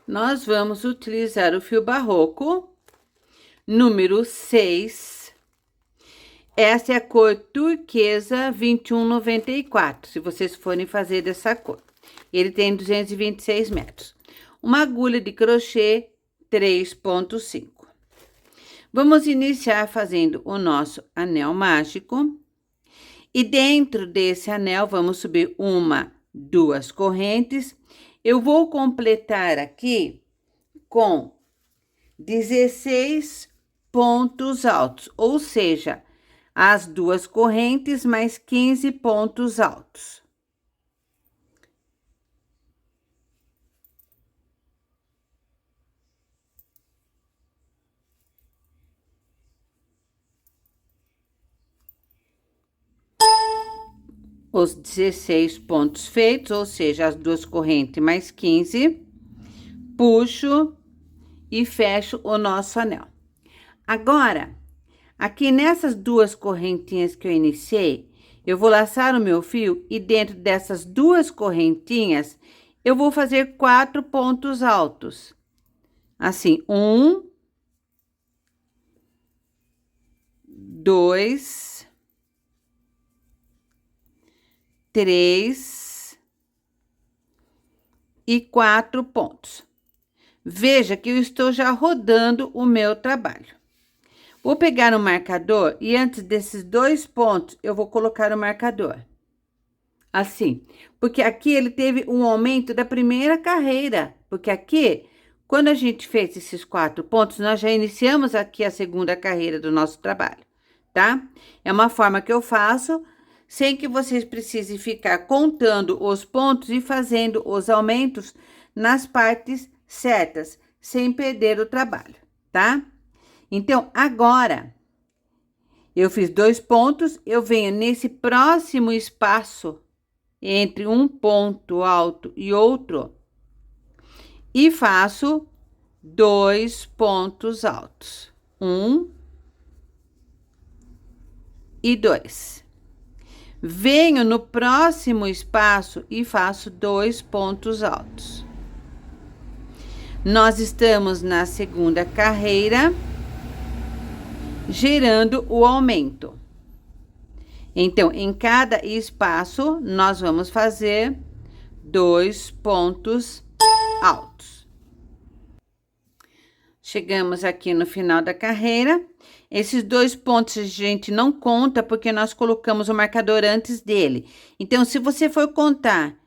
nós vamos utilizar o fio barroco número 6. Essa é a cor turquesa 2194, se vocês forem fazer dessa cor. Ele tem 226 metros. Uma agulha de crochê 3,5. Vamos iniciar fazendo o nosso anel mágico. E dentro desse anel, vamos subir 1, 2 correntes. Eu vou completar aqui com 16 pontos altos, ou seja, as 2 correntes mais 15 pontos altos. Os 16 pontos feitos, ou seja, as 2 correntes mais 15, puxo e fecho o nosso anel. Agora, aqui nessas 2 correntinhas que eu iniciei, eu vou laçar o meu fio e dentro dessas 2 correntinhas, eu vou fazer 4 pontos altos. Assim, 1, 2, 3 e 4 pontos. Veja que eu estou já rodando o meu trabalho. Vou pegar um marcador e antes desses 2 pontos, eu vou colocar o marcador. Assim, porque aqui ele teve um aumento da primeira carreira, porque aqui, quando a gente fez esses 4 pontos, nós já iniciamos aqui a segunda carreira do nosso trabalho, tá? É uma forma que eu faço sem que vocês precisem ficar contando os pontos e fazendo os aumentos nas partes certas, sem perder o trabalho, tá? Então, agora, eu fiz 2 pontos, eu venho nesse próximo espaço, entre um ponto alto e outro, e faço 2 pontos altos. 1 e 2. Venho no próximo espaço e faço 2 pontos altos. Nós estamos na segunda carreira, gerando o aumento. Então, em cada espaço, nós vamos fazer 2 pontos altos. Chegamos aqui no final da carreira. Esses 2 pontos a gente não conta porque nós colocamos o marcador antes dele. Então, se você for contar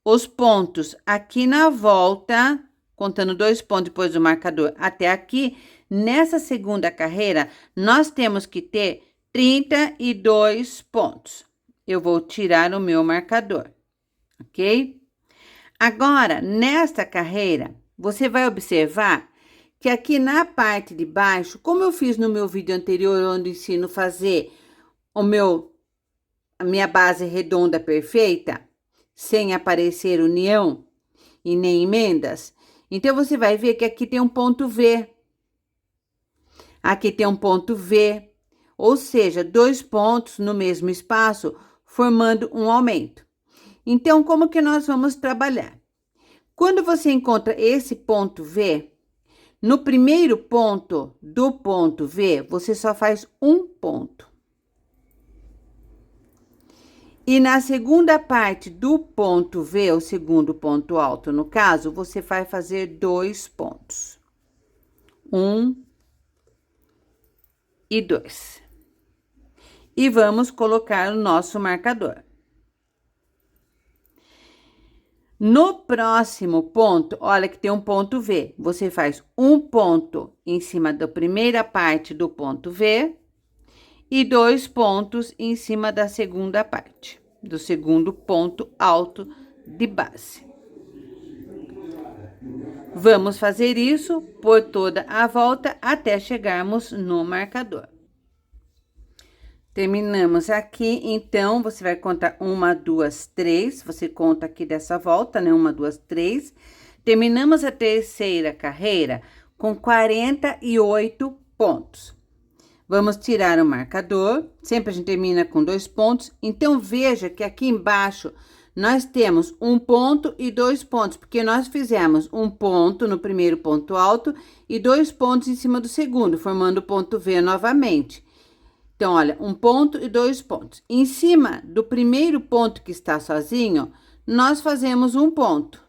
os pontos aqui na volta, contando 2 pontos depois do marcador até aqui, nessa segunda carreira, nós temos que ter 32 pontos. Eu vou tirar o meu marcador, ok? Agora, nesta carreira, você vai observar que aqui na parte de baixo, como eu fiz no meu vídeo anterior, onde ensino a fazer a minha base redonda perfeita, sem aparecer união e nem emendas, então você vai ver que aqui tem um ponto V. Aqui tem um ponto V, ou seja, 2 pontos no mesmo espaço, formando um aumento. Então, como que nós vamos trabalhar? Quando você encontra esse ponto V, no primeiro ponto do ponto V, você só faz um ponto. E na segunda parte do ponto V, o segundo ponto alto, no caso, você vai fazer 2 pontos. 1 e 2. E vamos colocar o nosso marcador. No próximo ponto, olha que tem um ponto V. Você faz um ponto em cima da primeira parte do ponto V e 2 pontos em cima da segunda parte, do segundo ponto alto de base. Vamos fazer isso por toda a volta até chegarmos no marcador. Terminamos aqui, então, você vai contar 1, 2, 3, você conta aqui dessa volta, né? 1, 2, 3. Terminamos a terceira carreira com 48 pontos. Vamos tirar o marcador, sempre a gente termina com 2 pontos. Então, veja que aqui embaixo nós temos um ponto e 2 pontos, porque nós fizemos um ponto no primeiro ponto alto e 2 pontos em cima do segundo, formando o ponto V novamente. Então, olha, um ponto e 2 pontos. Em cima do primeiro ponto que está sozinho, nós fazemos um ponto.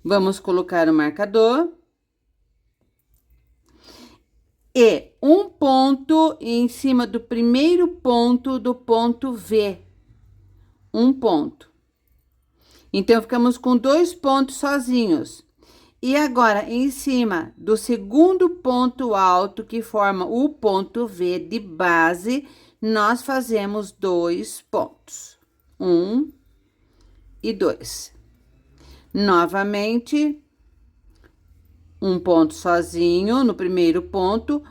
Vamos colocar o marcador. E um ponto em cima do primeiro ponto do ponto V. Um ponto. Então, ficamos com 2 pontos sozinhos. E agora, em cima do segundo ponto alto, que forma o ponto V de base, nós fazemos 2 pontos. 1 e 2. Novamente, um ponto sozinho no primeiro ponto,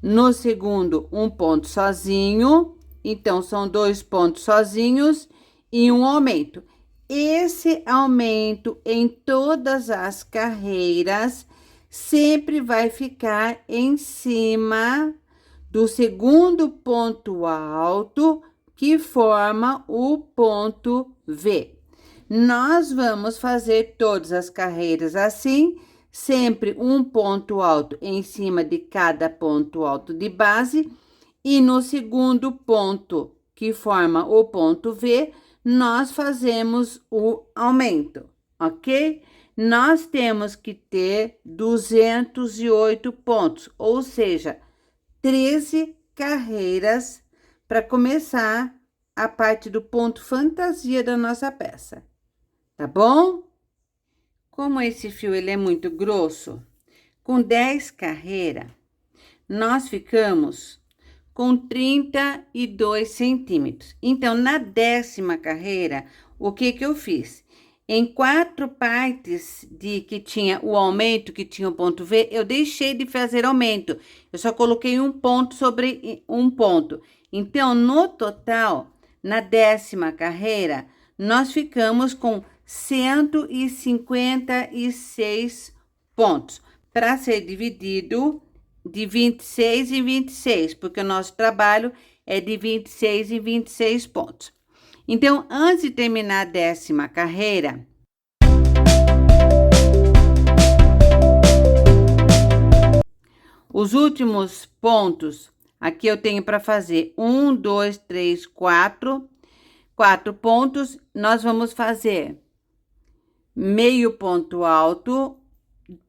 no segundo, um ponto sozinho. Então, são 2 pontos sozinhos e um aumento. Esse aumento em todas as carreiras sempre vai ficar em cima do segundo ponto alto, que forma o ponto V. Nós vamos fazer todas as carreiras assim, sempre um ponto alto em cima de cada ponto alto de base, e no segundo ponto, que forma o ponto V, nós fazemos o aumento, ok? Nós temos que ter 208 pontos, ou seja, 13 carreiras para começar a parte do ponto fantasia da nossa peça, tá bom? Como esse fio ele é muito grosso, com 10 carreiras, nós ficamos com 32 centímetros. Então, na 10ª carreira, o que eu fiz? Em 4 partes que tinha o aumento, que tinha o ponto V, eu deixei de fazer aumento. Eu só coloquei um ponto sobre um ponto. Então, no total, na 10ª carreira, nós ficamos com 156 pontos, para ser dividido de 26 em 26, porque o nosso trabalho é de 26 em 26 pontos. Então, antes de terminar a 10ª carreira, os últimos pontos, aqui eu tenho para fazer 1, 2, 3, 4 pontos. Nós vamos fazer meio ponto alto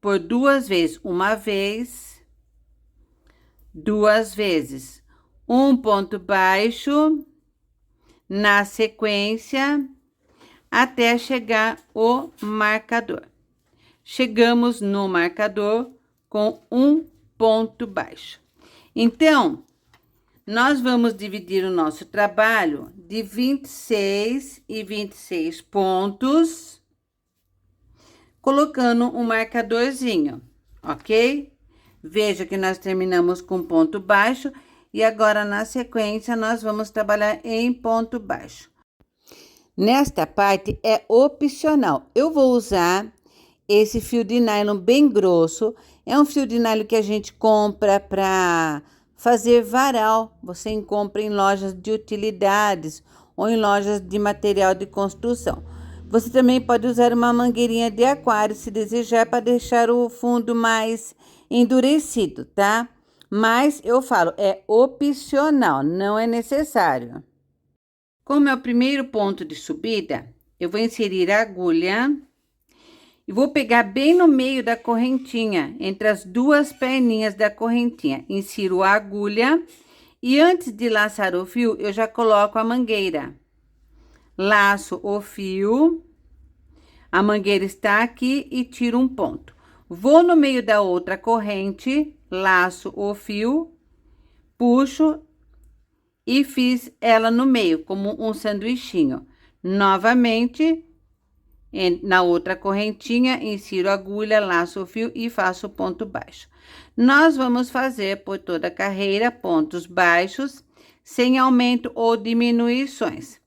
por 2 vezes, uma vez, 2 vezes, um ponto baixo na sequência até chegar o marcador. Chegamos no marcador com um ponto baixo. Então, nós vamos dividir o nosso trabalho de 26 e 26 pontos, colocando um marcadorzinho, ok? Veja que nós terminamos com ponto baixo e agora, na sequência, nós vamos trabalhar em ponto baixo. Nesta parte é opcional. Eu vou usar esse fio de nylon bem grosso. É um fio de nylon que a gente compra para fazer varal. Você encontra em lojas de utilidades ou em lojas de material de construção. Você também pode usar uma mangueirinha de aquário, se desejar, para deixar o fundo mais endurecido, tá? Mas eu falo, é opcional, não é necessário. Como é o primeiro ponto de subida, eu vou inserir a agulha e vou pegar bem no meio da correntinha, entre as 2 perninhas da correntinha. Insiro a agulha e antes de laçar o fio, eu já coloco a mangueira. Laço o fio, a mangueira está aqui e tiro um ponto. Vou no meio da outra corrente, laço o fio, puxo e fiz ela no meio, como um sanduichinho. Novamente, na outra correntinha, insiro a agulha, laço o fio e faço ponto baixo. Nós vamos fazer por toda a carreira pontos baixos, sem aumento ou diminuições.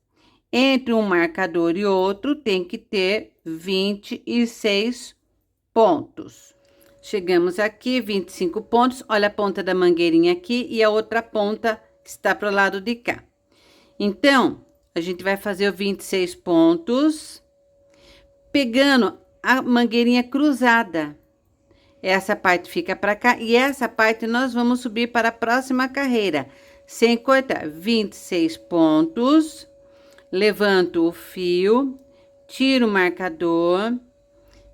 Entre um marcador e outro, tem que ter 26 pontos. Chegamos aqui, 25 pontos. Olha a ponta da mangueirinha aqui e a outra ponta está para o lado de cá. Então, a gente vai fazer o 26 pontos, pegando a mangueirinha cruzada. Essa parte fica para cá e essa parte nós vamos subir para a próxima carreira, sem cortar. 26 pontos, levanto o fio, tiro o marcador,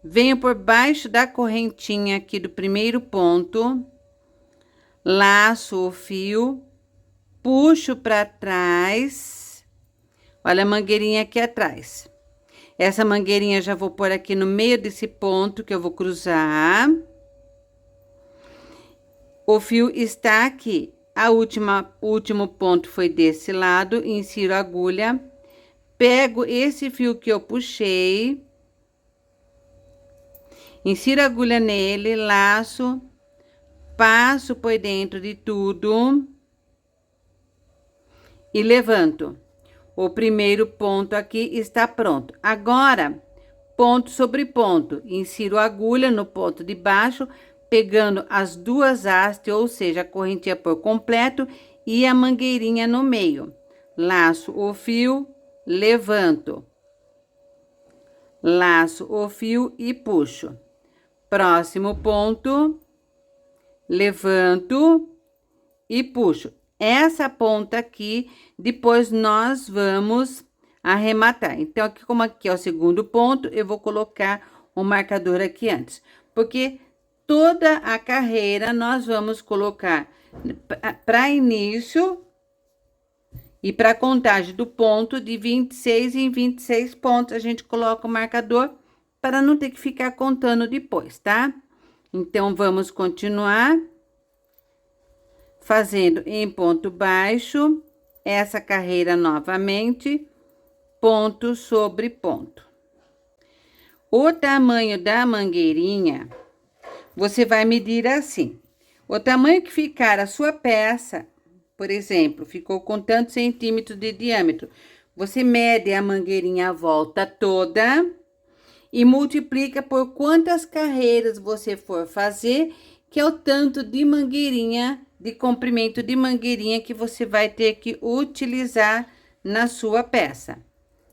venho por baixo da correntinha aqui do primeiro ponto, laço o fio, puxo para trás, olha a mangueirinha aqui atrás. Essa mangueirinha já vou pôr aqui no meio desse ponto que eu vou cruzar. O fio está aqui. O último ponto foi desse lado, insiro a agulha, pego esse fio que eu puxei, insiro a agulha nele, laço, passo por dentro de tudo e levanto. O primeiro ponto aqui está pronto. Agora, ponto sobre ponto, insiro a agulha no ponto de baixo, pegando as duas hastes, ou seja, a correntinha por completo e a mangueirinha no meio. Laço o fio, levanto. Laço o fio e puxo. Próximo ponto, levanto e puxo. Essa ponta aqui, depois nós vamos arrematar. Então, aqui, como aqui é o segundo ponto, eu vou colocar o marcador aqui antes. Porque toda a carreira nós vamos colocar para início e para contagem do ponto de 26 em 26 pontos. A gente coloca o marcador para não ter que ficar contando depois, tá? Então, vamos continuar fazendo em ponto baixo, essa carreira novamente, ponto sobre ponto. O tamanho da mangueirinha, você vai medir assim. O tamanho que ficar a sua peça, por exemplo, ficou com tantos centímetros de diâmetro, você mede a mangueirinha a volta toda e multiplica por quantas carreiras você for fazer, que é o tanto de mangueirinha, de comprimento de mangueirinha que você vai ter que utilizar na sua peça,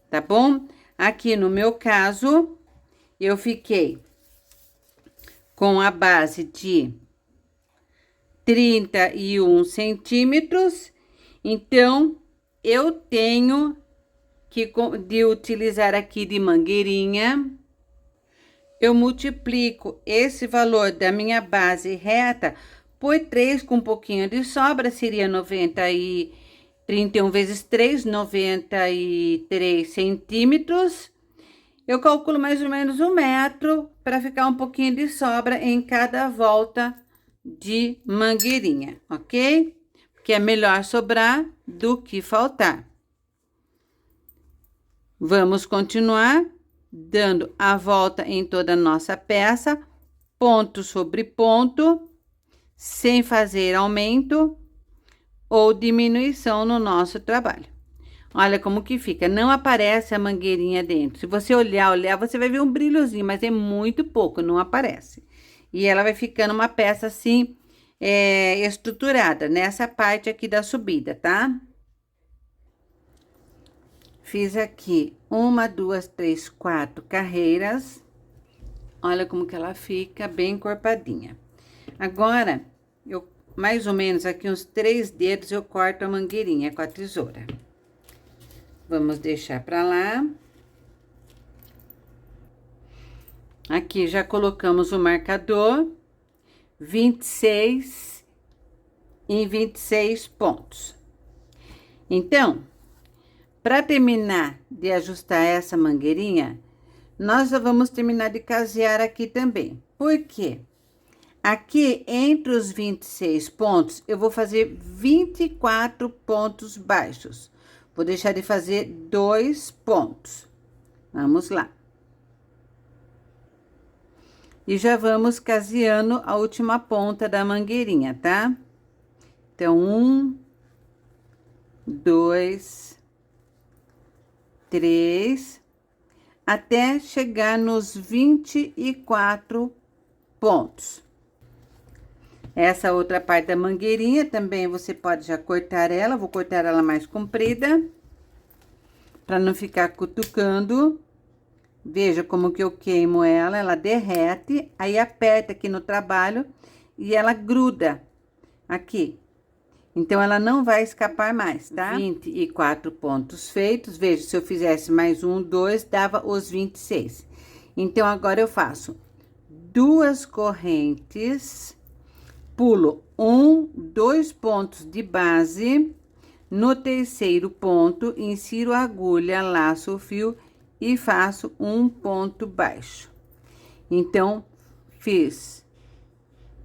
tá bom? Aqui no meu caso, eu fiquei com a base de 31 centímetros, então, eu tenho que de utilizar aqui de mangueirinha, eu multiplico esse valor da minha base reta por 3 com um pouquinho de sobra, seria 31 vezes 3, 93 centímetros. Eu calculo mais ou menos 1 metro para ficar um pouquinho de sobra em cada volta de mangueirinha, ok? Porque é melhor sobrar do que faltar. Vamos continuar dando a volta em toda a nossa peça, ponto sobre ponto, sem fazer aumento ou diminuição no nosso trabalho. Olha como que fica, não aparece a mangueirinha dentro. Se você olhar, você vai ver um brilhozinho, mas é muito pouco, não aparece. E ela vai ficando uma peça assim, estruturada, nessa parte aqui da subida, tá? Fiz aqui 1, 2, 3, 4 carreiras. Olha como que ela fica bem encorpadinha. Agora, eu mais ou menos aqui uns 3 dedos eu corto a mangueirinha com a tesoura. Vamos deixar pra lá. Aqui já colocamos o marcador, 26 em 26 pontos. Então, para terminar de ajustar essa mangueirinha, nós já vamos terminar de casear aqui também. Por quê? Aqui, entre os 26 pontos, eu vou fazer 24 pontos baixos. Vou deixar de fazer 2 pontos. Vamos lá. E já vamos caseando a última ponta da mangueirinha, tá? Então, 1, 2, 3, até chegar nos 24 pontos. Essa outra parte da mangueirinha também você pode já cortar ela, vou cortar ela mais comprida. para não ficar cutucando. Veja como que eu queimo ela, ela derrete, aí aperta aqui no trabalho e ela gruda aqui. Então, ela não vai escapar mais, tá? 24 pontos feitos. Veja, se eu fizesse mais um, dois, dava os 26. Então, agora eu faço 2 correntes, pulo 2 pontos de base. No terceiro ponto, insiro a agulha, laço o fio e faço um ponto baixo. Então, fiz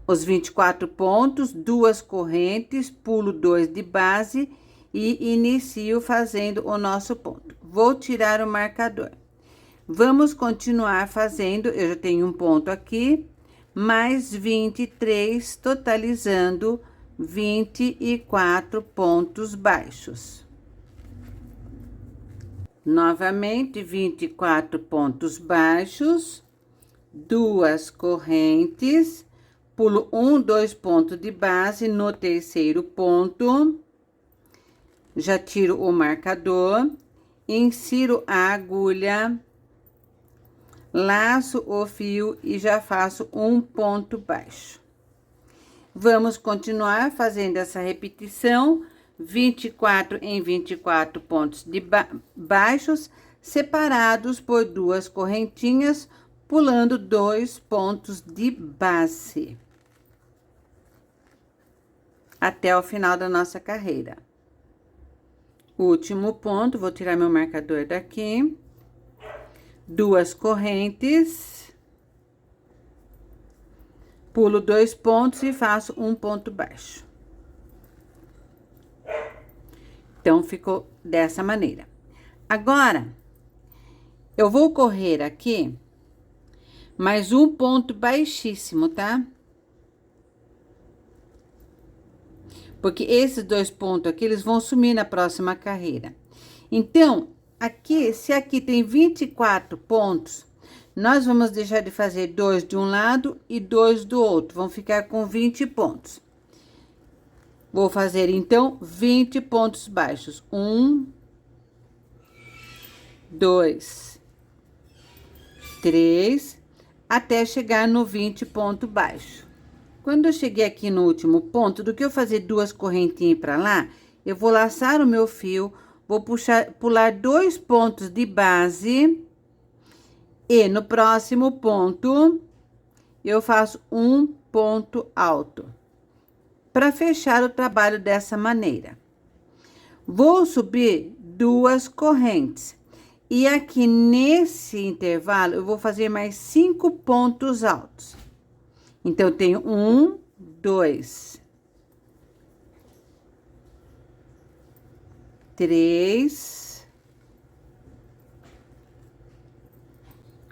os 24 pontos, 2 correntes, pulo 2 de base e inicio fazendo o nosso ponto. Vou tirar o marcador. Vamos continuar fazendo, eu já tenho um ponto aqui, mais 23, totalizando 24 pontos baixos. Novamente, 24 pontos baixos, 2 correntes, pulo 2 pontos de base no terceiro ponto, já tiro o marcador, insiro a agulha, laço o fio e já faço um ponto baixo. Vamos continuar fazendo essa repetição, 24 em 24 pontos de baixos, separados por 2 correntinhas, pulando 2 pontos de base. Até o final da nossa carreira. Último ponto, vou tirar meu marcador daqui. 2 correntes. Pulo 2 pontos e faço um ponto baixo. Então, ficou dessa maneira. Agora, eu vou correr aqui mais um ponto baixíssimo, tá? Porque esses 2 pontos aqui, eles vão sumir na próxima carreira. Então, aqui, se aqui tem 24 pontos, nós vamos deixar de fazer 2 de um lado e 2 do outro. Vão ficar com 20 pontos. Vou fazer, então, 20 pontos baixos. 1, 2, 3, até chegar no 20 ponto baixo. Quando eu cheguei aqui no último ponto, do que eu fazer 2 correntinhas para lá, eu vou laçar o meu fio, vou pular 2 pontos de base e no próximo ponto eu faço um ponto alto para fechar o trabalho dessa maneira. Vou subir 2 correntes e aqui nesse intervalo eu vou fazer mais 5 pontos altos. Então, eu tenho 1, 2, 3,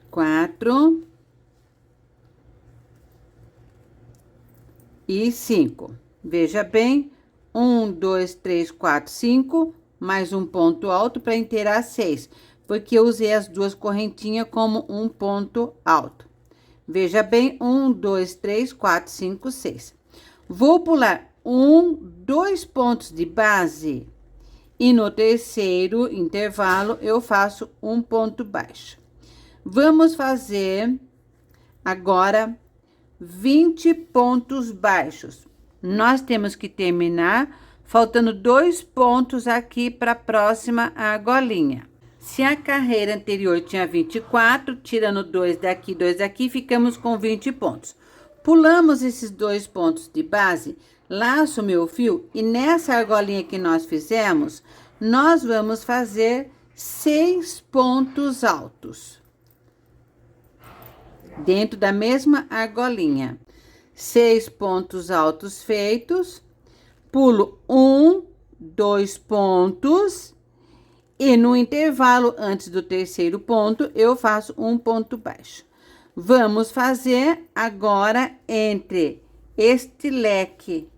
4 e 5. Veja bem, 1, 2, 3, 4, 5, mais um ponto alto para inteirar 6, porque eu usei as 2 correntinhas como um ponto alto. Veja bem, 1, 2, 3, 4, 5, 6. Vou pular 2 pontos de base e no terceiro intervalo eu faço um ponto baixo. Vamos fazer agora 20 pontos baixos. Nós temos que terminar faltando 2 pontos aqui para a próxima argolinha. Se a carreira anterior tinha 24, tirando 2 daqui, ficamos com 20 pontos. Pulamos esses 2 pontos de base, laço meu fio e nessa argolinha que nós fizemos, nós vamos fazer 6 pontos altos. Dentro da mesma argolinha. 6 pontos altos feitos, pulo 2 pontos. E no intervalo antes do terceiro ponto, eu faço um ponto baixo. Vamos fazer agora entre este leque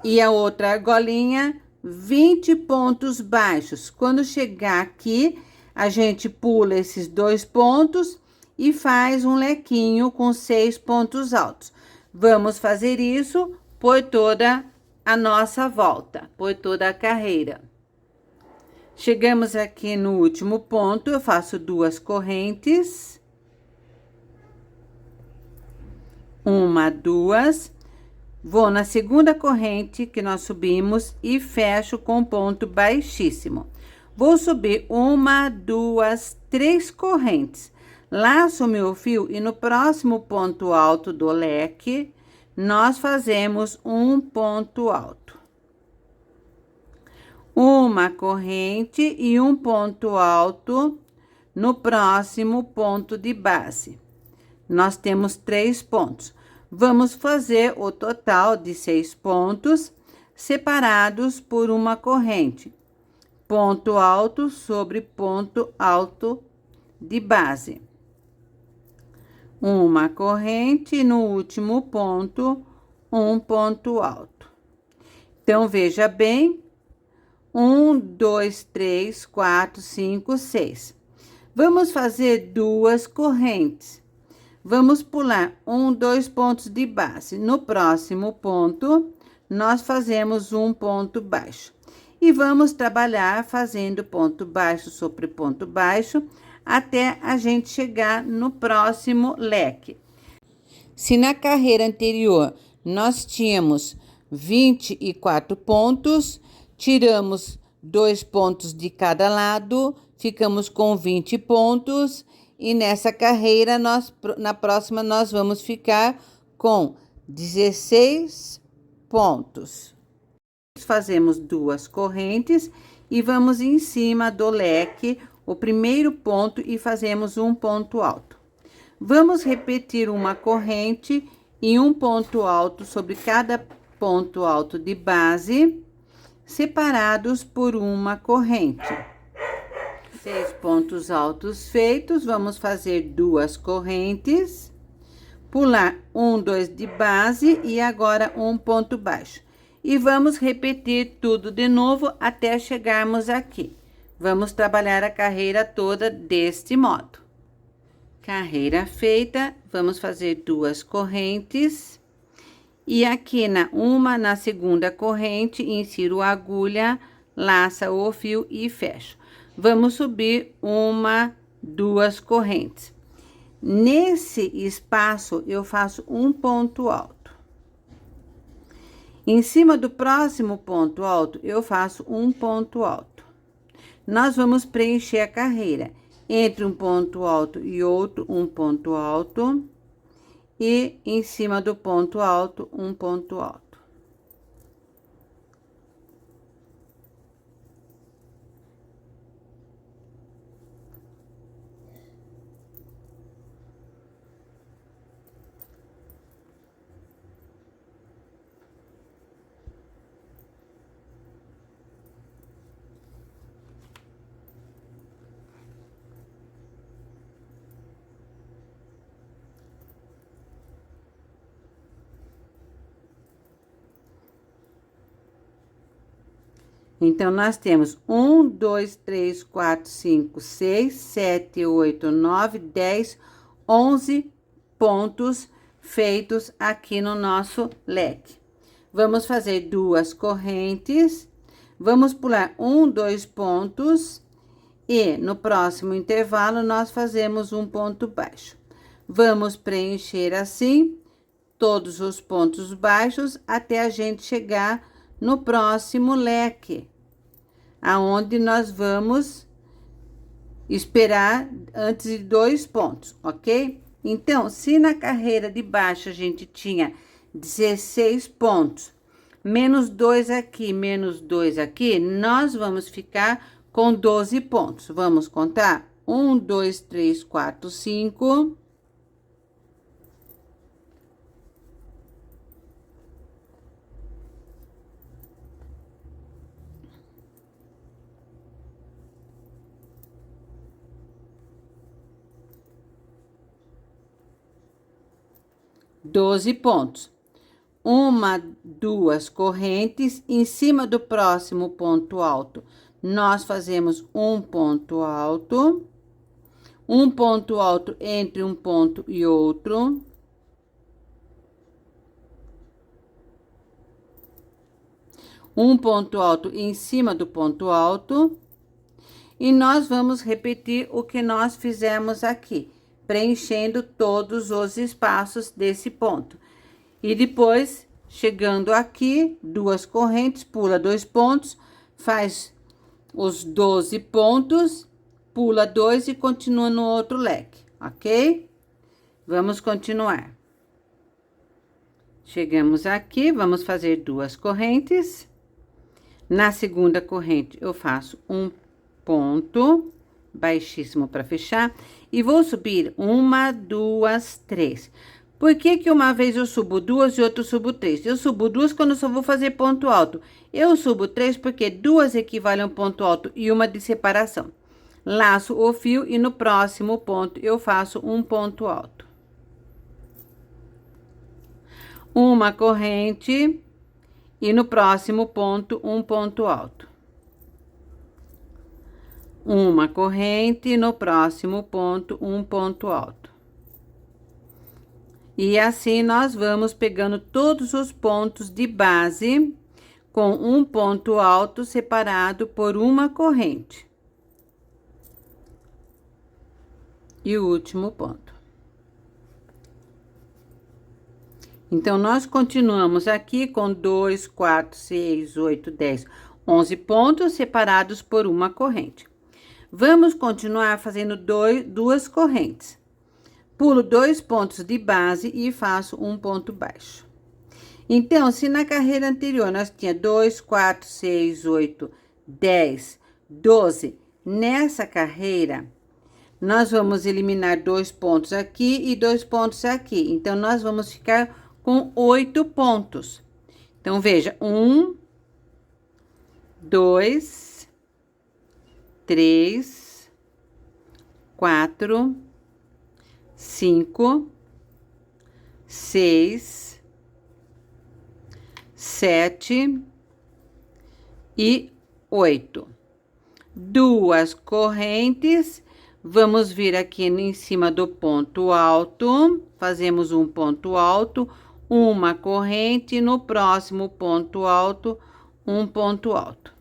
e a outra argolinha, 20 pontos baixos. Quando chegar aqui, a gente pula esses 2 pontos e faz um lequinho com 6 pontos altos. Vamos fazer isso por toda a nossa volta, por toda a carreira. Chegamos aqui no último ponto, eu faço 2 correntes. 1, 2. Vou na segunda corrente que nós subimos e fecho com ponto baixíssimo. Vou subir 1, 2, 3 correntes. Laço o meu fio e no próximo ponto alto do leque, nós fazemos um ponto alto. Uma corrente e um ponto alto no próximo ponto de base. Nós temos 3 pontos. Vamos fazer o total de 6 pontos, separados por uma corrente. Ponto alto sobre ponto alto de base. Uma corrente e no último ponto, um ponto alto. Então, veja bem, 1, 2, 3, 4, 5, 6. Vamos fazer 2 correntes. Vamos pular 1, 2 pontos de base. No próximo ponto, nós fazemos um ponto baixo. E vamos trabalhar fazendo ponto baixo sobre ponto baixo, até a gente chegar no próximo leque. Se na carreira anterior nós tínhamos 24 pontos, tiramos 2 pontos de cada lado, ficamos com 20 pontos. E nessa carreira, na próxima, nós vamos ficar com 16 pontos. Fazemos 2 correntes e vamos em cima do leque, o primeiro ponto, e fazemos um ponto alto. Vamos repetir uma corrente e um ponto alto sobre cada ponto alto de base, separados por uma corrente. 6 pontos altos feitos, vamos fazer 2 correntes, pular 1, 2 de base e agora um ponto baixo. E vamos repetir tudo de novo até chegarmos aqui. Vamos trabalhar a carreira toda deste modo. Carreira feita, vamos fazer 2 correntes. E aqui na segunda corrente, insiro a agulha, laça o fio e fecho. Vamos subir 1, 2 correntes. Nesse espaço, eu faço um ponto alto. Em cima do próximo ponto alto, eu faço um ponto alto. Nós vamos preencher a carreira. Entre um ponto alto e outro, um ponto alto. E em cima do ponto alto, um ponto alto. Então, nós temos 1, 2, 3, 4, 5, 6, 7, 8, 9, 10, 11 pontos feitos aqui no nosso leque. Vamos fazer 2 correntes, vamos pular 1, 2 pontos e no próximo intervalo nós fazemos um ponto baixo. Vamos preencher assim todos os pontos baixos até a gente chegar no próximo leque, aonde nós vamos esperar antes de 2 pontos, ok? Então, se na carreira de baixo a gente tinha 16 pontos, menos 2 aqui, menos 2 aqui, nós vamos ficar com 12 pontos. Vamos contar? 1, 2, 3, 4, 5... 12 pontos. 1, 2 correntes, em cima do próximo ponto alto, nós fazemos um ponto alto entre um ponto e outro. Um ponto alto em cima do ponto alto. E nós vamos repetir o que nós fizemos aqui, preenchendo todos os espaços desse ponto. E depois, chegando aqui, 2 correntes, pula 2 pontos, faz os 12 pontos, pula 2 e continua no outro leque, ok? Vamos continuar. Chegamos aqui, vamos fazer 2 correntes. Na segunda corrente, eu faço um ponto baixíssimo para fechar e vou subir 1, 2, 3. Por que que uma vez eu subo 2 e outra eu subo 3? Eu subo 2 quando eu só vou fazer ponto alto. Eu subo 3 porque 2 equivale a um ponto alto e uma de separação. Laço o fio e no próximo ponto eu faço um ponto alto. Uma corrente e no próximo ponto um ponto alto. Uma corrente e no próximo ponto um ponto alto. E assim nós vamos pegando todos os pontos de base com um ponto alto separado por uma corrente. E o último ponto. Então, nós continuamos aqui com 2, 4, 6, 8, 10, 11 pontos separados por uma corrente. Vamos continuar fazendo 2 correntes. Pulo 2 pontos de base e faço um ponto baixo. Então, se na carreira anterior nós tinha 2, 4, 6, 8, 10, 12, nessa carreira, nós vamos eliminar 2 pontos aqui e 2 pontos aqui. Então, nós vamos ficar com 8 pontos. Então, veja, 1, 2, 3, 4, 5, 6, 7 e 8. 2 correntes, vamos vir aqui em cima do ponto alto, fazemos um ponto alto, uma corrente, no próximo ponto alto, um ponto alto.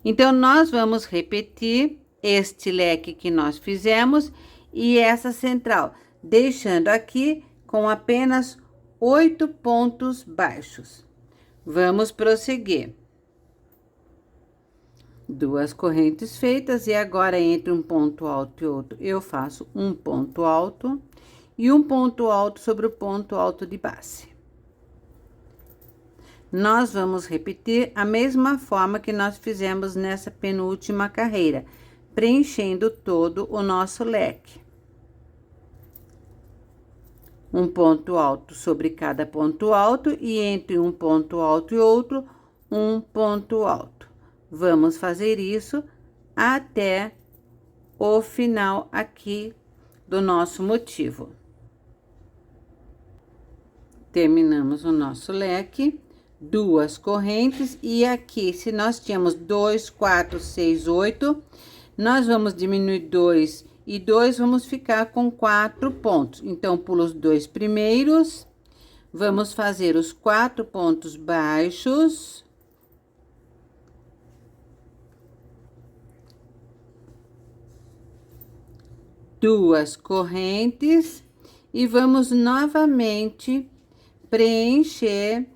Então, nós vamos repetir este leque que nós fizemos e essa central, deixando aqui com apenas 8 pontos baixos. Vamos prosseguir. 2 correntes feitas e agora entre um ponto alto e outro, eu faço um ponto alto e um ponto alto sobre o ponto alto de base. Nós vamos repetir a mesma forma que nós fizemos nessa penúltima carreira, preenchendo todo o nosso leque. Um ponto alto sobre cada ponto alto e entre um ponto alto e outro, um ponto alto. Vamos fazer isso até o final aqui do nosso motivo. Terminamos o nosso leque, 2 correntes, e aqui, se nós tínhamos 2, 4, 6, 8, nós vamos diminuir 2 e 2, vamos ficar com 4 pontos. Então, pulo os 2 primeiros, vamos fazer os 4 pontos baixos. Duas correntes e vamos novamente preencher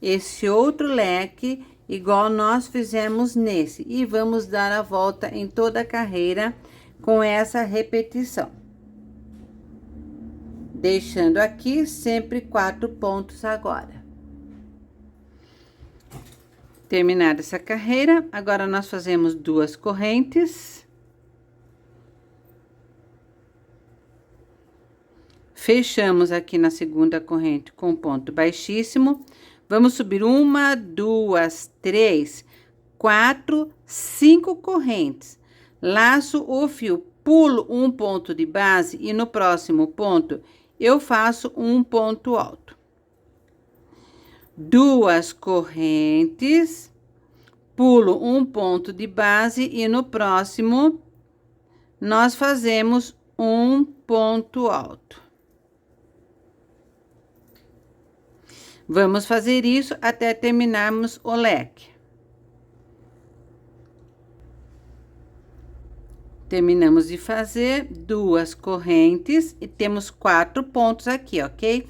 esse outro leque igual nós fizemos nesse e vamos dar a volta em toda a carreira com essa repetição, deixando aqui sempre 4 pontos agora. Terminada essa carreira, agora nós fazemos 2 correntes. Fechamos aqui na segunda corrente com ponto baixíssimo. Vamos subir 1, 2, 3, 4, 5 correntes. Laço o fio, pulo um ponto de base e no próximo ponto eu faço um ponto alto. 2 correntes, pulo um ponto de base e no próximo nós fazemos um ponto alto. Vamos fazer isso até terminarmos o leque. Terminamos de fazer 2 correntes e temos 4 pontos aqui, ok?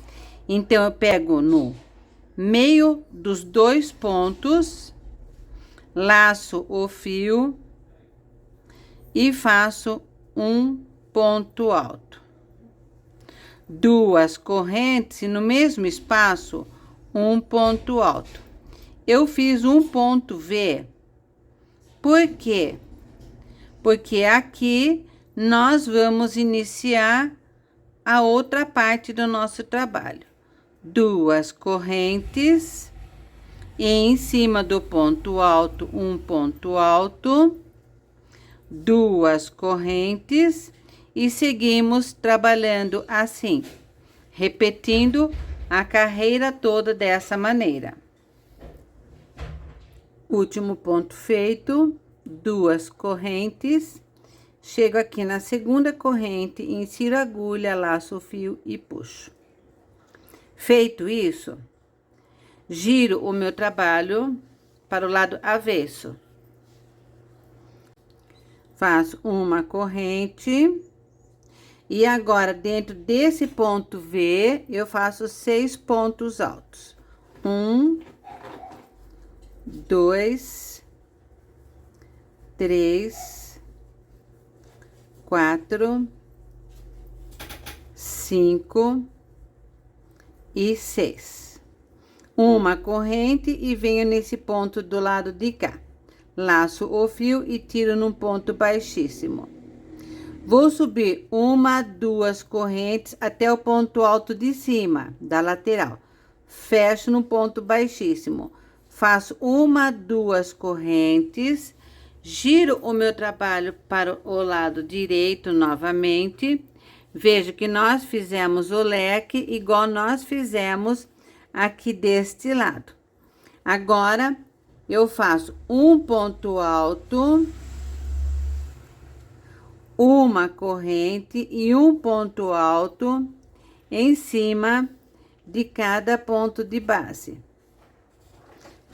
Então, eu pego no meio dos 2 pontos, laço o fio e faço um ponto alto. 2 correntes e no mesmo espaço, um ponto alto. Eu fiz um ponto V. Por quê? Porque aqui nós vamos iniciar a outra parte do nosso trabalho. 2 correntes e em cima do ponto alto, um ponto alto, 2 correntes e seguimos trabalhando assim, repetindo a carreira toda dessa maneira. Último ponto feito, 2 correntes, chego aqui na segunda corrente, insiro a agulha, laço o fio e puxo. Feito isso, giro o meu trabalho para o lado avesso. Faço uma corrente e agora dentro desse ponto V, eu faço 6 pontos altos. 1, 2, 3, 4, 5 e 6. Uma corrente e venho nesse ponto do lado de cá. Laço o fio e tiro num ponto baixíssimo. Vou subir 1, 2 correntes até o ponto alto de cima, da lateral. Fecho no ponto baixíssimo. Faço 1, 2 correntes, giro o meu trabalho para o lado direito novamente. Vejo que nós fizemos o leque igual nós fizemos aqui deste lado. Agora, eu faço um ponto alto, uma corrente e um ponto alto em cima de cada ponto de base,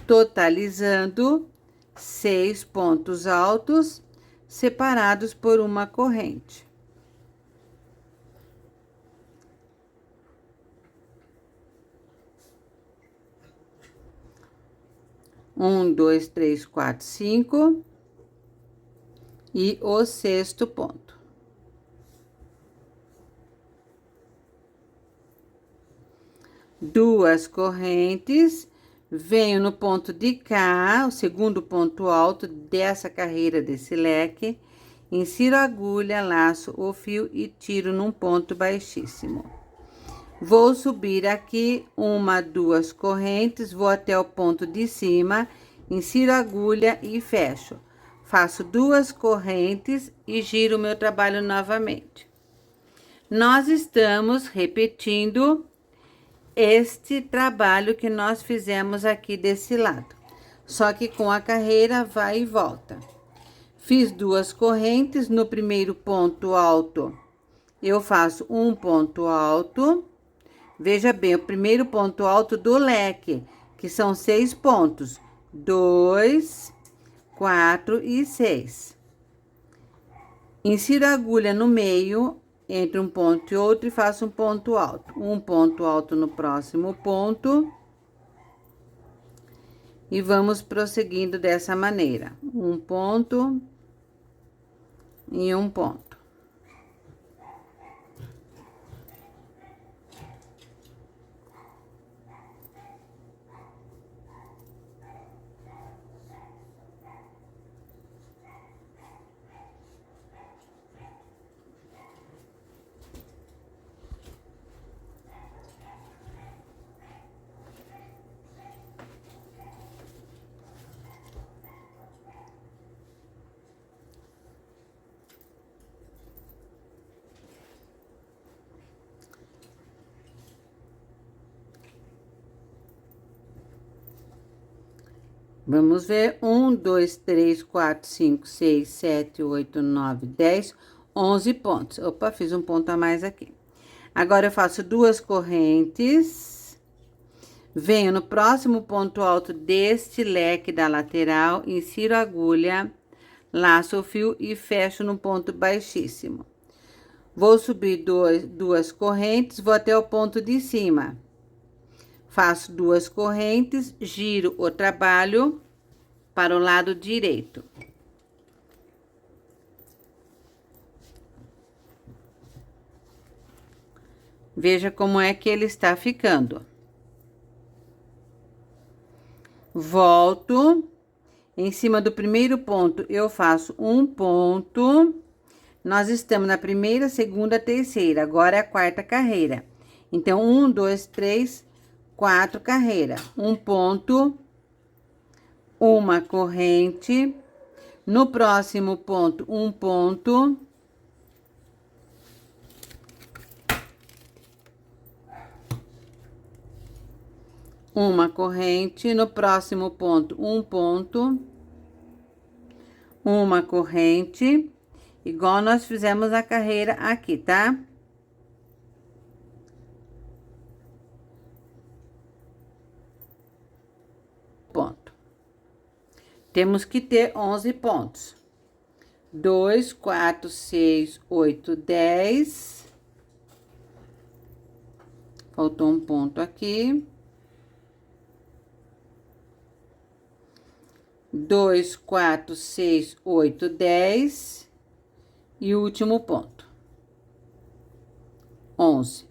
totalizando 6 pontos altos separados por uma corrente. Um, 2, 3, 4, 5 e o 6º ponto. Duas correntes, venho no ponto de cá, o segundo ponto alto dessa carreira desse leque, insiro a agulha, laço o fio e tiro num ponto baixíssimo. Vou subir aqui 1, 2 correntes, vou até o ponto de cima, insiro a agulha e fecho. Faço 2 correntes e giro o meu trabalho novamente. Nós estamos repetindo este trabalho que nós fizemos aqui desse lado, só que com a carreira vai e volta. Fiz 2 correntes, no primeiro ponto alto, eu faço um ponto alto. Veja bem, o primeiro ponto alto do leque, que são 6 pontos. 2, 4 e 6. Insiro a agulha no meio, entre um ponto e outro, e faço um ponto alto. Um ponto alto no próximo ponto. E vamos prosseguindo dessa maneira. Um ponto e um ponto. Vamos ver, 1, 2, 3, 4, 5, 6, 7, 8, 9, 10, 11 pontos. Opa, fiz um ponto a mais aqui. Agora, eu faço 2 correntes, venho no próximo ponto alto deste leque da lateral, insiro a agulha, laço o fio e fecho no ponto baixíssimo. Vou subir duas correntes, vou até o ponto de cima. Faço 2 correntes, giro o trabalho para o lado direito. Veja como é que ele está ficando. Volto. Em cima do primeiro ponto, eu faço um ponto. Nós estamos na primeira, segunda, terceira. Agora é a quarta carreira. Então, 1, 2, 3, 4 carreiras. Um ponto, uma corrente. No próximo ponto, um ponto. Uma corrente. No próximo ponto, um ponto. Uma corrente. Igual nós fizemos a carreira aqui, tá? Ponto. Temos que ter 11 pontos. 2, 4, 6, 8, 10. Faltou um ponto aqui. 2, 4, 6, 8, 10. E o último ponto. 11.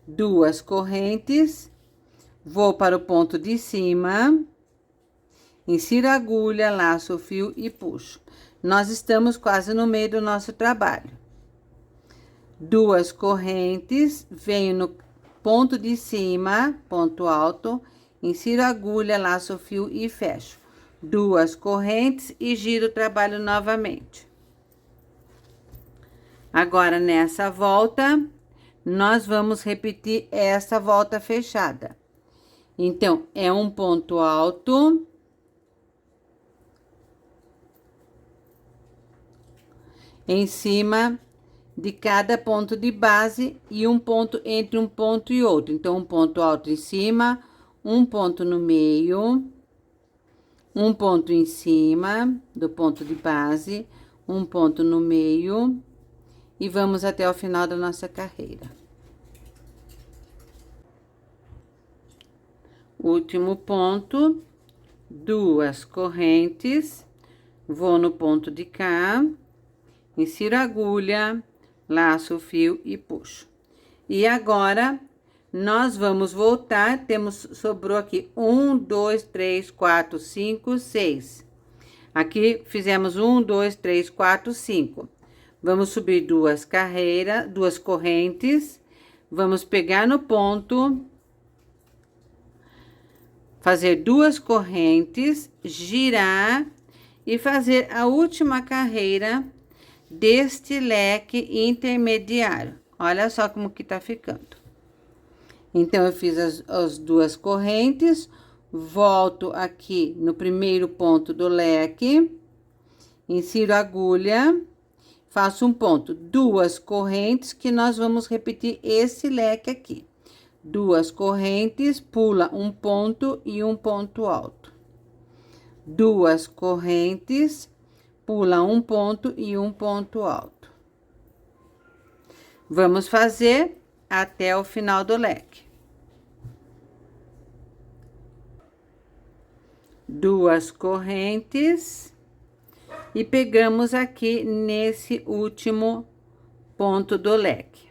2 correntes. Vou para o ponto de cima. Insiro a agulha, laço o fio e puxo. Nós estamos quase no meio do nosso trabalho. 2 correntes, venho no ponto de cima, ponto alto, insiro a agulha, laço o fio e fecho. 2 correntes e giro o trabalho novamente. Agora, nessa volta, nós vamos repetir essa volta fechada. Então, é um ponto alto. Em cima de cada ponto de base e um ponto entre um ponto e outro. Então, um ponto alto em cima, um ponto no meio, um ponto em cima do ponto de base, um ponto no meio e vamos até o final da nossa carreira. Último ponto, 2 correntes, vou no ponto de cá, insiro a agulha, laço o fio e puxo. E agora, nós vamos voltar, sobrou aqui 1, 2, 3, 4, 5, 6. Aqui, fizemos 1, 2, 3, 4, 5. Vamos subir 2 carreiras, 2 correntes, vamos pegar no ponto, fazer 2 correntes, girar e fazer a última carreira deste leque intermediário. Olha só como que tá ficando. Então, eu fiz as 2 correntes, volto aqui no primeiro ponto do leque, insiro a agulha, faço um ponto, 2 correntes, que nós vamos repetir esse leque aqui. 2 correntes, pula um ponto e um ponto alto. 2 correntes, pula um ponto e um ponto alto. Vamos fazer até o final do leque. 2 correntes e pegamos aqui nesse último ponto do leque.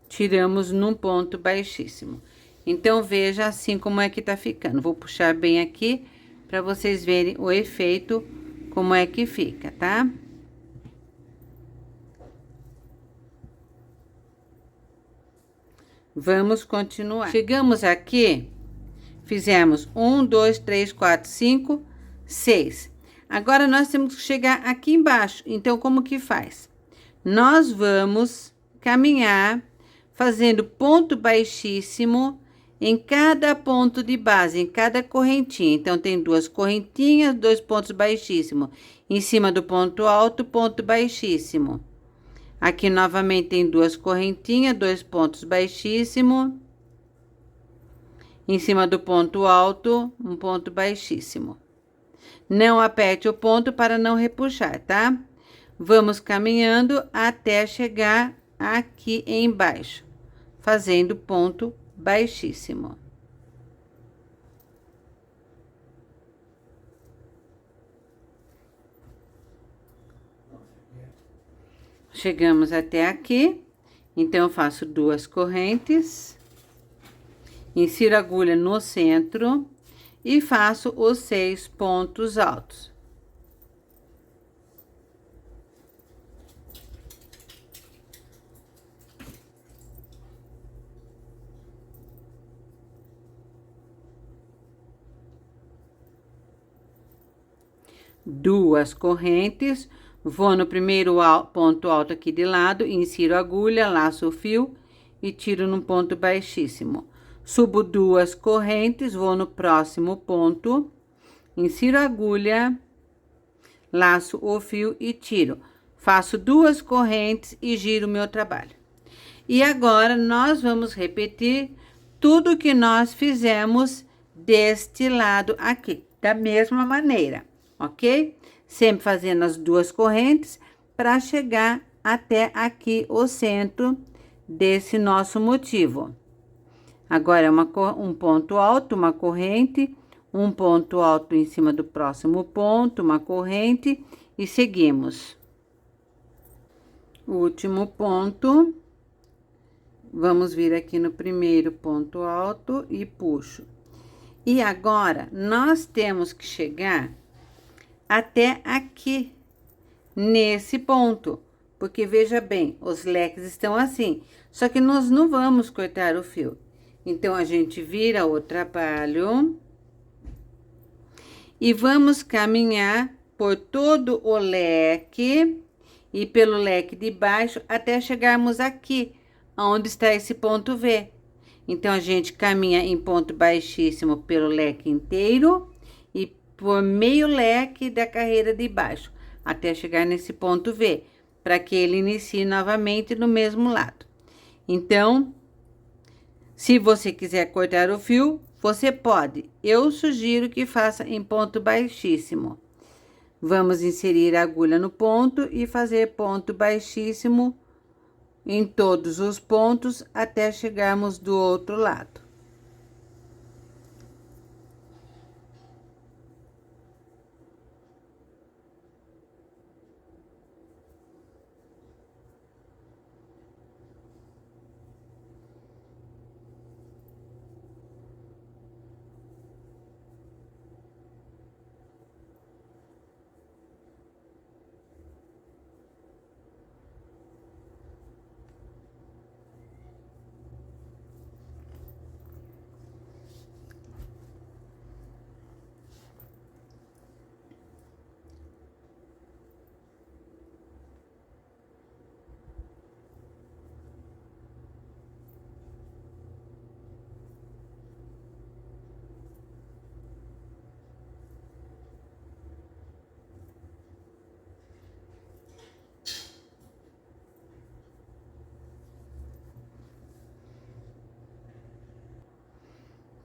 Tiramos num ponto baixíssimo. Então, veja assim como é que tá ficando. Vou puxar bem aqui para vocês verem o efeito, como é que fica, tá? Vamos continuar. Chegamos aqui, fizemos 1, 2, 3, 4, 5, 6. Agora, nós temos que chegar aqui embaixo. Então, como que faz? Nós vamos caminhar fazendo ponto baixíssimo em cada ponto de base, em cada correntinha. Então, tem 2 correntinhas, 2 pontos baixíssimos. Em cima do ponto alto, ponto baixíssimo. Aqui, novamente, tem 2 correntinhas, 2 pontos baixíssimos. Em cima do ponto alto, um ponto baixíssimo. Não aperte o ponto para não repuxar, tá? Vamos caminhando até chegar aqui embaixo, fazendo ponto baixíssimo. Chegamos até aqui, então eu faço 2 correntes, insiro a agulha no centro e faço os 6 pontos altos. Duas correntes, vou no primeiro ponto alto aqui de lado, insiro a agulha, laço o fio e tiro num ponto baixíssimo. Subo 2 correntes, vou no próximo ponto, insiro a agulha, laço o fio e tiro. Faço 2 correntes e giro o meu trabalho. E agora, nós vamos repetir tudo que nós fizemos deste lado aqui, da mesma maneira, ok? Sempre fazendo as 2 correntes para chegar até aqui o centro desse nosso motivo. Agora, um ponto alto, uma corrente, um ponto alto em cima do próximo ponto, uma corrente e seguimos. O último ponto, vamos vir aqui no primeiro ponto alto e puxo. E agora, nós temos que chegar até aqui, nesse ponto, porque veja bem, os leques estão assim, só que nós não vamos cortar o fio. Então, a gente vira o trabalho e vamos caminhar por todo o leque e pelo leque de baixo até chegarmos aqui, onde está esse ponto V. Então, a gente caminha em ponto baixíssimo pelo leque inteiro e por meio leque da carreira de baixo, até chegar nesse ponto V, para que ele inicie novamente no mesmo lado. Então, se você quiser cortar o fio, você pode. Eu sugiro que faça em ponto baixíssimo. Vamos inserir a agulha no ponto e fazer ponto baixíssimo em todos os pontos até chegarmos do outro lado.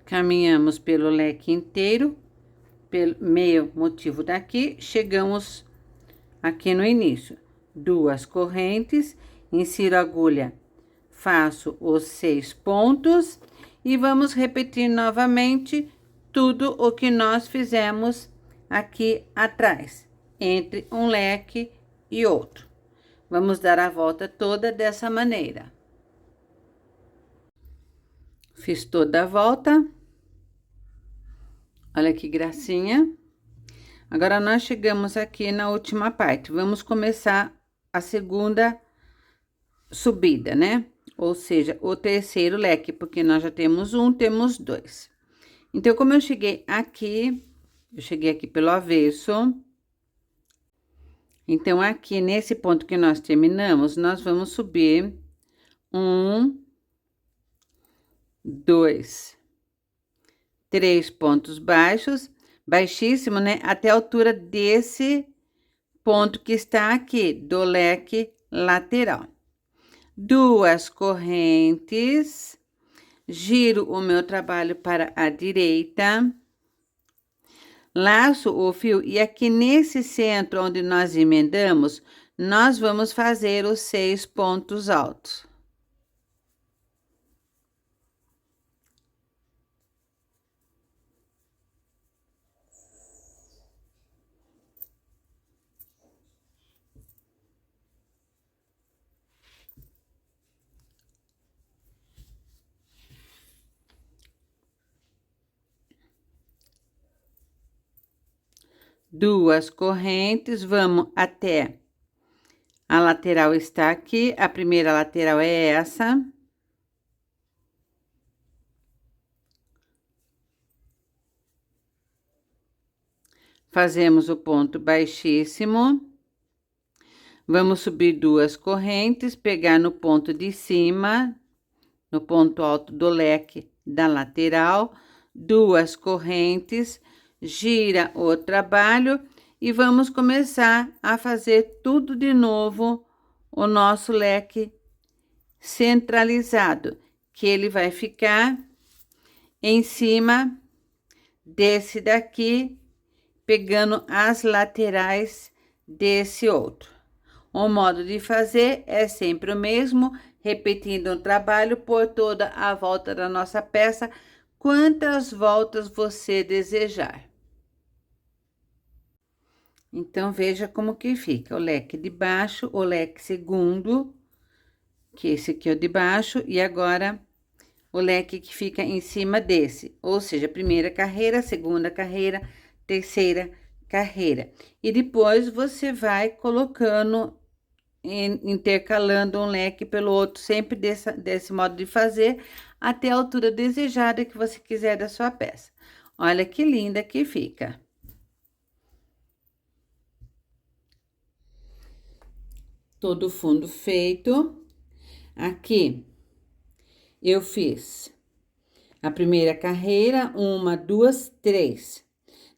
Caminhamos pelo leque inteiro, pelo meio motivo daqui, chegamos aqui no início. 2 correntes, insiro a agulha, faço os 6 pontos e vamos repetir novamente tudo o que nós fizemos aqui atrás, entre um leque e outro. Vamos dar a volta toda dessa maneira. Fiz toda a volta. Olha que gracinha. Agora, nós chegamos aqui na última parte. Vamos começar a segunda subida, né? Ou seja, o terceiro leque, porque nós já temos um, temos 2. Então, como eu cheguei aqui pelo avesso. Então, aqui nesse ponto que nós terminamos, nós vamos subir 1, 2, 3 pontos baixos, baixíssimo, né? Até a altura desse ponto que está aqui, do leque lateral. 2 correntes, giro o meu trabalho para a direita, laço o fio e aqui nesse centro onde nós emendamos, nós vamos fazer os 6 pontos altos. Duas correntes, vamos até a lateral está aqui, a primeira lateral é essa. Fazemos o ponto baixíssimo. Vamos subir duas correntes, pegar no ponto de cima, no ponto alto do leque da lateral, duas correntes, gira o trabalho e vamos começar a fazer tudo de novo o nosso leque centralizado, que ele vai ficar em cima desse daqui, pegando as laterais desse outro. O modo de fazer é sempre o mesmo, repetindo o trabalho por toda a volta da nossa peça, quantas voltas você desejar. Então, veja como que fica o leque de baixo, o leque segundo, que esse aqui é o de baixo, e agora o leque que fica em cima desse, ou seja, primeira carreira, segunda carreira, terceira carreira. E depois você vai colocando, intercalando um leque pelo outro, sempre desse modo de fazer, até a altura desejada que você quiser da sua peça. Olha que linda que fica. Todo o fundo feito. Aqui, eu fiz a primeira carreira, uma, duas, três.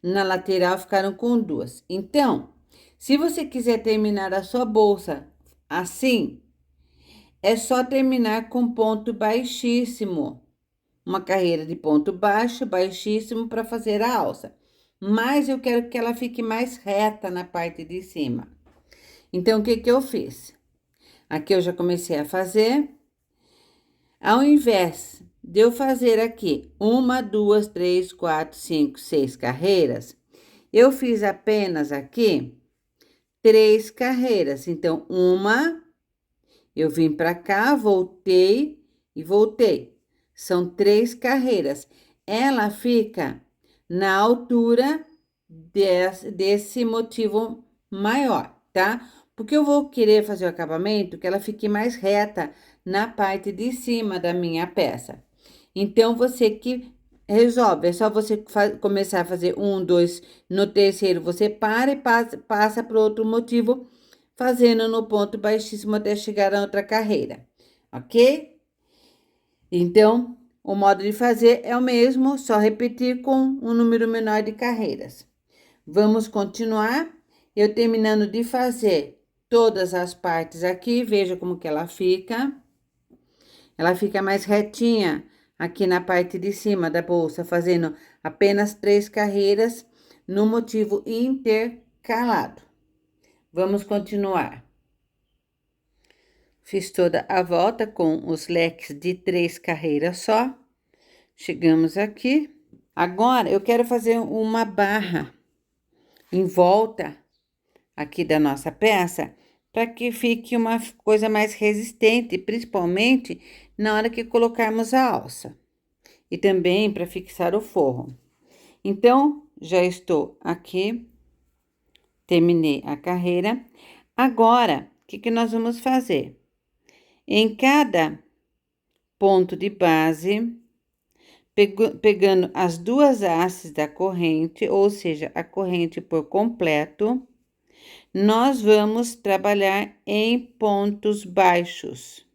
Na lateral ficaram com duas. Então, se você quiser terminar a sua bolsa assim, é só terminar com ponto baixíssimo. Uma carreira de ponto baixo, baixíssimo, para fazer a alça. Mas eu quero que ela fique mais reta na parte de cima. Então, o que que eu fiz? Aqui eu já comecei a fazer. Ao invés de eu fazer aqui uma, duas, três, quatro, cinco, seis carreiras, eu fiz apenas aqui 3 carreiras. Então, uma, eu vim para cá, voltei e voltei. São 3 carreiras. Ela fica na altura desse motivo maior, tá? Porque eu vou querer fazer o acabamento que ela fique mais reta na parte de cima da minha peça. Então, você que resolve, é só você começar a fazer 1, 2, no terceiro você para e passa para outro motivo, fazendo no ponto baixíssimo até chegar a outra carreira, ok? Então, o modo de fazer é o mesmo, só repetir com um número menor de carreiras. Vamos continuar, eu terminando de fazer todas as partes aqui, veja como que ela fica. Ela fica mais retinha aqui na parte de cima da bolsa, fazendo apenas 3 carreiras no motivo intercalado. Vamos continuar. Fiz toda a volta com os leques de 3 carreiras só. Chegamos aqui. Agora, eu quero fazer uma barra em volta aqui da nossa peça, para que fique uma coisa mais resistente, principalmente na hora que colocarmos a alça. E também para fixar o forro. Então, já estou aqui, terminei a carreira. Agora, o que que nós vamos fazer? Em cada ponto de base, pegando as duas hastes da corrente, ou seja, a corrente por completo, nós vamos trabalhar em pontos baixos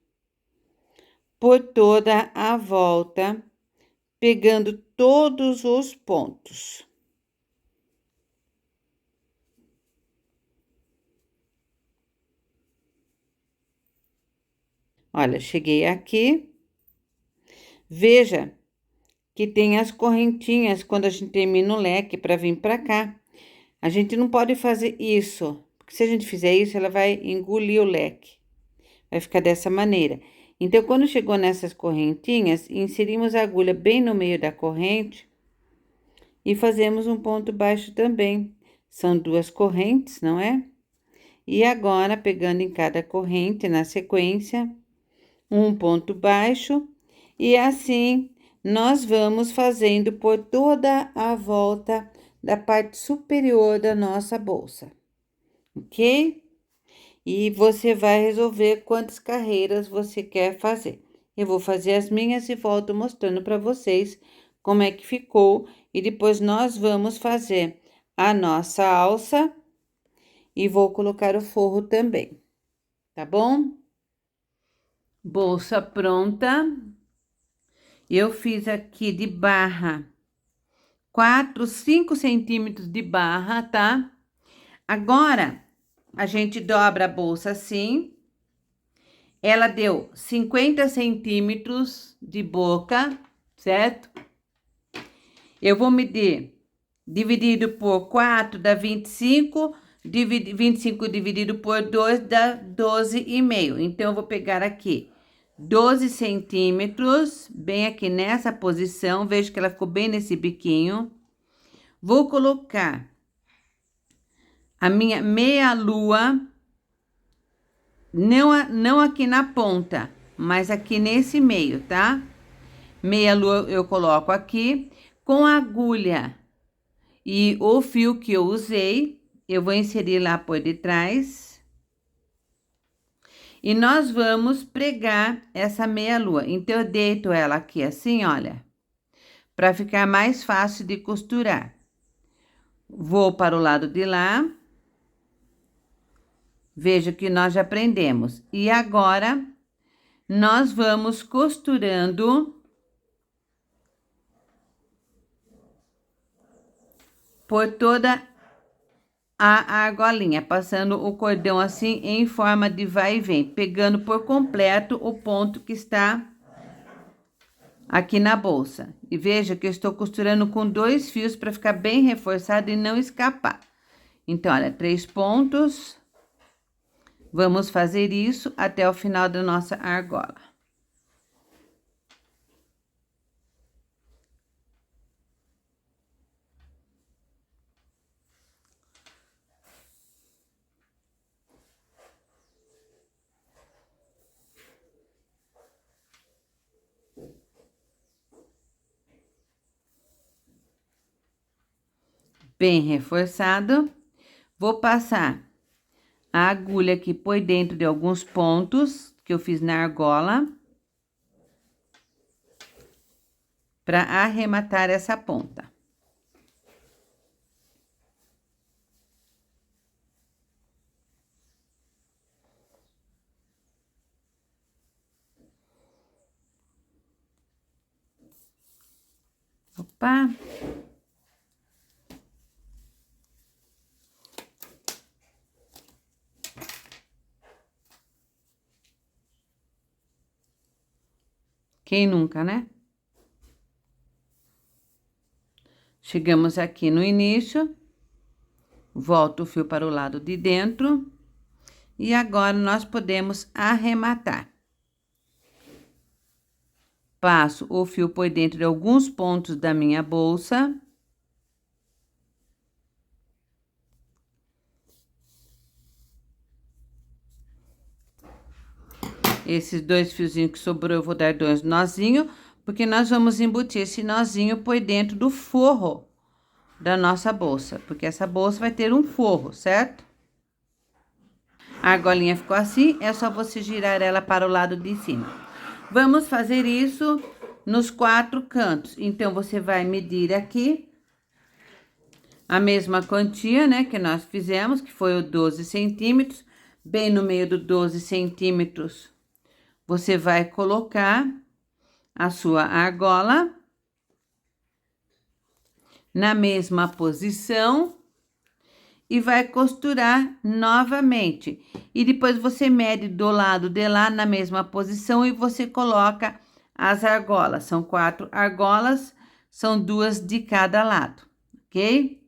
por toda a volta, pegando todos os pontos. Olha, cheguei aqui. Veja que tem as correntinhas quando a gente termina o leque para vir para cá. A gente não pode fazer isso, porque se a gente fizer isso, ela vai engolir o leque. Vai ficar dessa maneira. Então, quando chegou nessas correntinhas, inserimos a agulha bem no meio da corrente e fazemos um ponto baixo também. São 2 correntes, não é? E agora, pegando em cada corrente na sequência, um ponto baixo, e assim nós vamos fazendo por toda a volta da parte superior da nossa bolsa, ok? E você vai resolver quantas carreiras você quer fazer. Eu vou fazer as minhas e volto mostrando para vocês como é que ficou, e depois nós vamos fazer a nossa alça e vou colocar o forro também, tá bom? Bolsa pronta. Eu fiz aqui de barra 5 centímetros de barra, tá? Agora, a gente dobra a bolsa assim. Ela deu 50 centímetros de boca, certo? Eu vou medir dividido por 4 dá 25, 25 dividido por 2 dá 12,5. Então, eu vou pegar aqui 12 centímetros, bem aqui nessa posição, vejo que ela ficou bem nesse biquinho. Vou colocar a minha meia-lua, não aqui na ponta, mas aqui nesse meio, tá? Meia-lua eu coloco aqui, com a agulha e o fio que eu usei, eu vou inserir lá por detrás. E nós vamos pregar essa meia-lua. Então, eu deito ela aqui assim, olha, para ficar mais fácil de costurar. Vou para o lado de lá. Veja que nós já prendemos. E agora, nós vamos costurando por toda a argolinha, passando o cordão assim em forma de vai e vem, pegando por completo o ponto que está aqui na bolsa. E veja que eu estou costurando com 2 fios para ficar bem reforçado e não escapar. Então, olha, 3 pontos. Vamos fazer isso até o final da nossa argola. Bem reforçado. Vou passar a agulha aqui por dentro de alguns pontos que eu fiz na argola, para arrematar essa ponta. Opa! Quem nunca, né? Chegamos aqui no início, volto o fio para o lado de dentro, e agora nós podemos arrematar. Passo o fio por dentro de alguns pontos da minha bolsa. Esses 2 fiozinhos que sobrou, eu vou dar 2 nozinhos, porque nós vamos embutir esse nozinho por dentro do forro da nossa bolsa, porque essa bolsa vai ter um forro, certo? A argolinha ficou assim, é só você girar ela para o lado de cima. Vamos fazer isso nos 4 cantos. Então, você vai medir aqui a mesma quantia, né, que nós fizemos, que foi o 12 centímetros, bem no meio do 12 centímetros. Você vai colocar a sua argola na mesma posição e vai costurar novamente. E depois você mede do lado de lá na mesma posição e você coloca as argolas. São 4 argolas são 2 de cada lado, ok?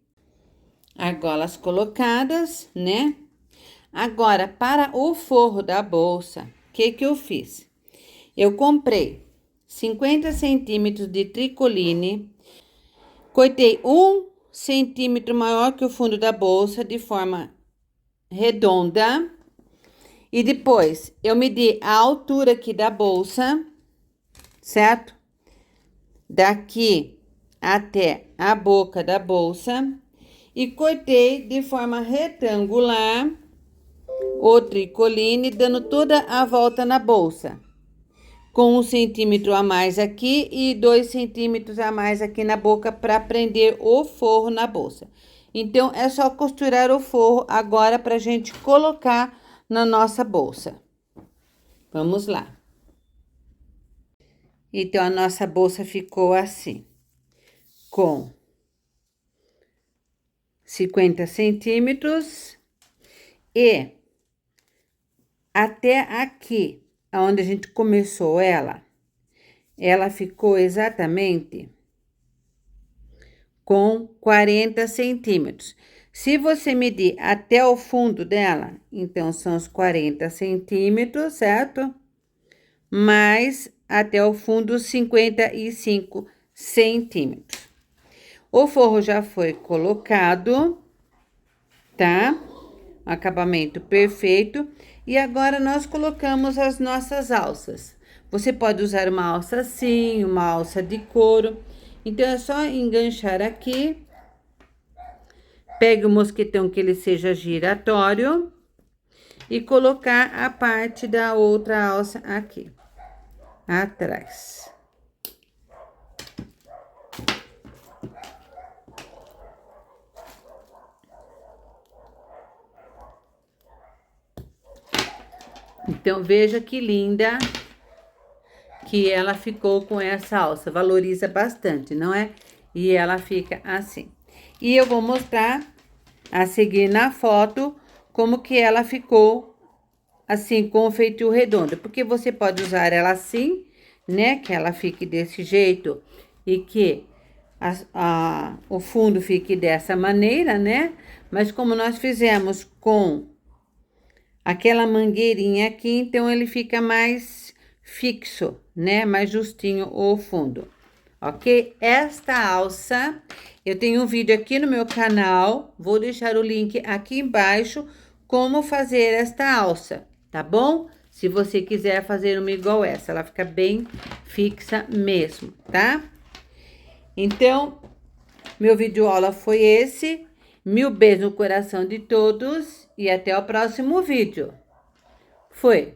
Argolas colocadas, né? Agora, para o forro da bolsa, o que eu fiz? Eu comprei 50 centímetros de tricoline, cortei 1 centímetro maior que o fundo da bolsa de forma redonda. E depois, eu medi a altura aqui da bolsa, certo? Daqui até a boca da bolsa. E cortei de forma retangular o tricoline, dando toda a volta na bolsa. Com 1 centímetro a mais aqui e 2 centímetros a mais aqui na boca para prender o forro na bolsa. Então, é só costurar o forro agora pra gente colocar na nossa bolsa. Vamos lá. Então, a nossa bolsa ficou assim, com 50 centímetros e até aqui, onde a gente começou ela ficou exatamente com 40 centímetros. Se você medir até o fundo dela, então são os 40 centímetros, certo? Mais até o fundo 55 centímetros. O forro já foi colocado, tá? Acabamento perfeito. E agora nós colocamos as nossas alças. Você pode usar uma alça assim, uma alça de couro. Então, é só enganchar aqui. Pegue o mosquetão que ele seja giratório. E colocar a parte da outra alça aqui, atrás. Então, veja que linda que ela ficou com essa alça. Valoriza bastante, não é? E ela fica assim. E eu vou mostrar a seguir na foto como que ela ficou assim, com o feitio redondo. Porque você pode usar ela assim, né? Que ela fique desse jeito e que o fundo fique dessa maneira, né? Mas como nós fizemos com aquela mangueirinha aqui, então ele fica mais fixo, né? Mais justinho o fundo, ok? Esta alça, eu tenho um vídeo aqui no meu canal, vou deixar o link aqui embaixo, como fazer esta alça, tá bom? Se você quiser fazer uma igual essa, ela fica bem fixa mesmo, tá? Então, meu vídeo aula foi esse. Mil beijos no coração de todos e até o próximo vídeo. Foi!